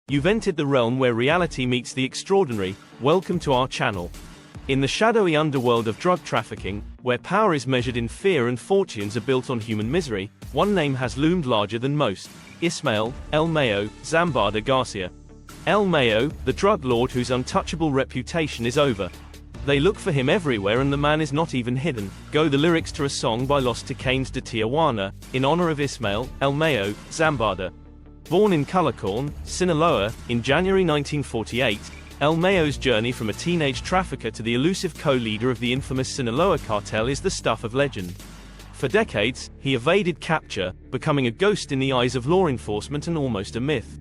You've entered the realm where reality meets the extraordinary. Welcome to our channel. In the shadowy underworld of drug trafficking, where power is measured in fear and fortunes are built on human misery, one name has loomed larger than most: Ismael El Mayo Zambada Garcia. El Mayo, the drug lord whose untouchable reputation is over. They look for him everywhere and the man is not even hidden. Go the lyrics to a song by Los Tecanes de Tijuana, in honor of Ismael El Mayo Zambada. Born in Calacón, Sinaloa, in January 1948, El Mayo's journey from a teenage trafficker to the elusive co-leader of the infamous Sinaloa Cartel is the stuff of legend. For decades, he evaded capture, becoming a ghost in the eyes of law enforcement and almost a myth.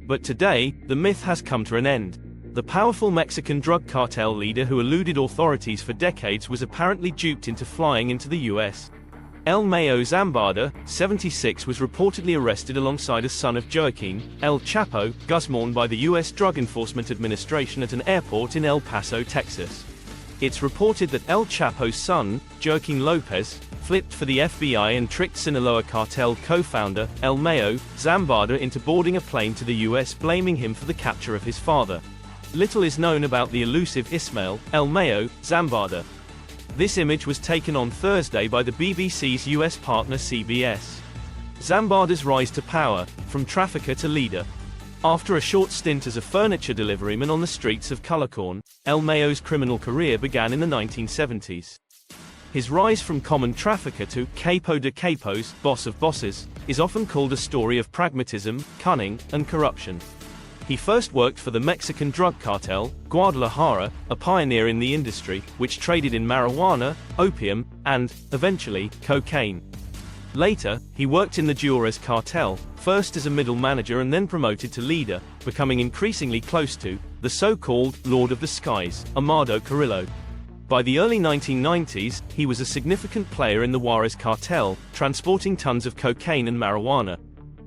But today, the myth has come to an end. The powerful Mexican drug cartel leader who eluded authorities for decades was apparently duped into flying into the US. El Mayo Zambada, 76, was reportedly arrested alongside a son of Joaquín, El Chapo, Guzmán by the U.S. Drug Enforcement Administration at an airport in El Paso, Texas. It's reported that El Chapo's son, Joaquín Lopez, flipped for the FBI and tricked Sinaloa Cartel co-founder, El Mayo Zambada, into boarding a plane to the U.S., blaming him for the capture of his father. Little is known about the elusive Ismael El Mayo Zambada. This image was taken on Thursday by the BBC's US partner CBS. Zambada's rise to power, from trafficker to leader. After a short stint as a furniture deliveryman on the streets of Calacón, El Mayo's criminal career began in the 1970s. His rise from common trafficker to capo de capos, boss of bosses, is often called a story of pragmatism, cunning, and corruption. He first worked for the Mexican drug cartel, Guadalajara, a pioneer in the industry, which traded in marijuana, opium, and, eventually, cocaine. Later, he worked in the Juarez cartel, first as a middle manager and then promoted to leader, becoming increasingly close to the so-called Lord of the Skies, Amado Carrillo. By the early 1990s, he was a significant player in the Juarez cartel, transporting tons of cocaine and marijuana.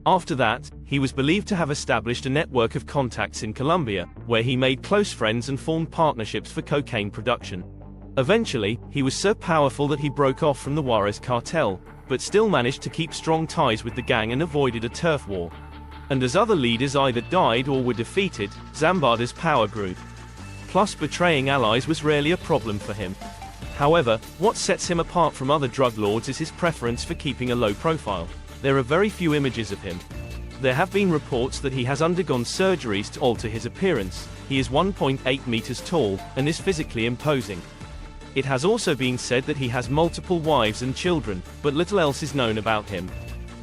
After that, he was believed to have established a network of contacts in Colombia, where he made close friends and formed partnerships for cocaine production. Eventually, he was so powerful that he broke off from the Juarez cartel, but still managed to keep strong ties with the gang and avoided a turf war. And as other leaders either died or were defeated, Zambada's power grew. Plus, betraying allies was rarely a problem for him. However, what sets him apart from other drug lords is his preference for keeping a low profile. There are very few images of him. There have been reports that he has undergone surgeries to alter his appearance. He is 1.8 meters tall, and is physically imposing. It has also been said that he has multiple wives and children, but little else is known about him.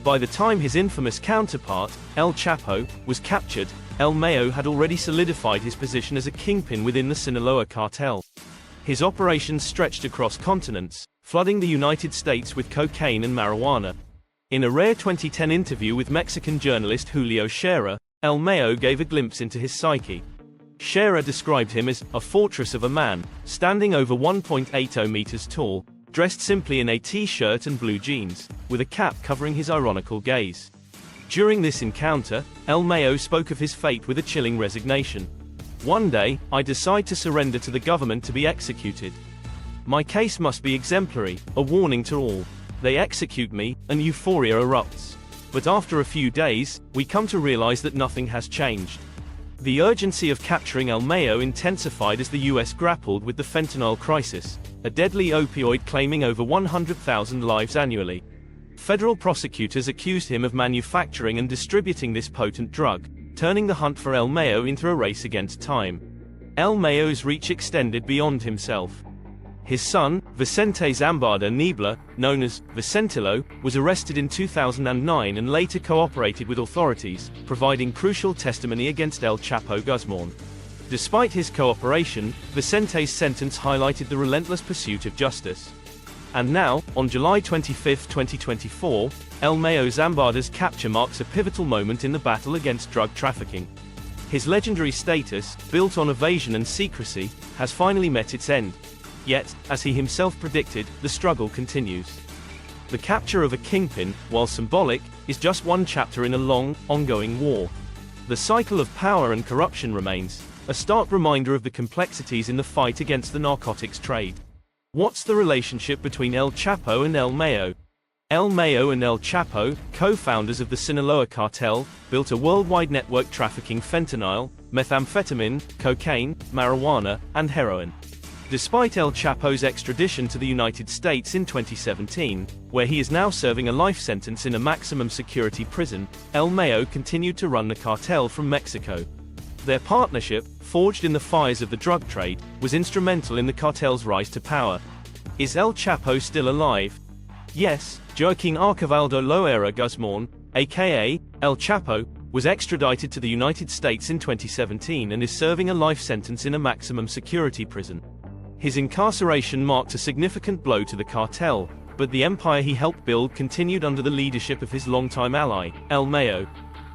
By the time his infamous counterpart, El Chapo, was captured, El Mayo had already solidified his position as a kingpin within the Sinaloa Cartel. His operations stretched across continents, flooding the United States with cocaine and marijuana. In a rare 2010 interview with Mexican journalist Julio Scherer, El Mayo gave a glimpse into his psyche. Scherer described him as a fortress of a man, standing over 1.80 meters tall, dressed simply in a t-shirt and blue jeans, with a cap covering his ironical gaze. During this encounter, El Mayo spoke of his fate with a chilling resignation. "One day, I decide to surrender to the government to be executed. My case must be exemplary, a warning to all. They execute me, and euphoria erupts. But after a few days, we come to realize that nothing has changed." The urgency of capturing El Mayo intensified as the US grappled with the fentanyl crisis, a deadly opioid claiming over 100,000 lives annually. Federal prosecutors accused him of manufacturing and distributing this potent drug, turning the hunt for El Mayo into a race against time. El Mayo's reach extended beyond himself. His son, Vicente Zambada Niebla, known as Vicentilo, was arrested in 2009 and later cooperated with authorities, providing crucial testimony against El Chapo Guzmán. Despite his cooperation, Vicente's sentence highlighted the relentless pursuit of justice. And now, on July 25, 2024, El Mayo Zambada's capture marks a pivotal moment in the battle against drug trafficking. His legendary status, built on evasion and secrecy, has finally met its end. Yet, as he himself predicted, the struggle continues. The capture of a kingpin, while symbolic, is just one chapter in a long, ongoing war. The cycle of power and corruption remains, a stark reminder of the complexities in the fight against the narcotics trade. What's the relationship between El Chapo and El Mayo? El Mayo and El Chapo, co-founders of the Sinaloa Cartel, built a worldwide network trafficking fentanyl, methamphetamine, cocaine, marijuana, and heroin. Despite El Chapo's extradition to the United States in 2017, where he is now serving a life sentence in a maximum security prison, El Mayo continued to run the cartel from Mexico. Their partnership, forged in the fires of the drug trade, was instrumental in the cartel's rise to power. Is El Chapo still alive? Yes, Joaquín Loera Guzmán, aka El Chapo, was extradited to the United States in 2017 and is serving a life sentence in a maximum security prison. His incarceration marked a significant blow to the cartel, but the empire he helped build continued under the leadership of his longtime ally, El Mayo.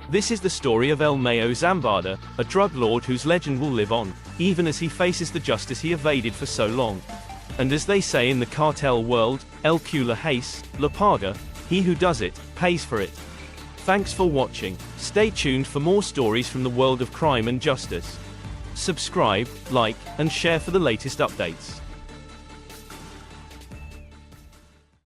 This is the story of El Mayo Zambada, a drug lord whose legend will live on, even as he faces the justice he evaded for so long. And as they say in the cartel world, el que la hace, la paga, he who does it, pays for it. Thanks for watching. Stay tuned for more stories from the world of crime and justice. Subscribe, like, and share for the latest updates.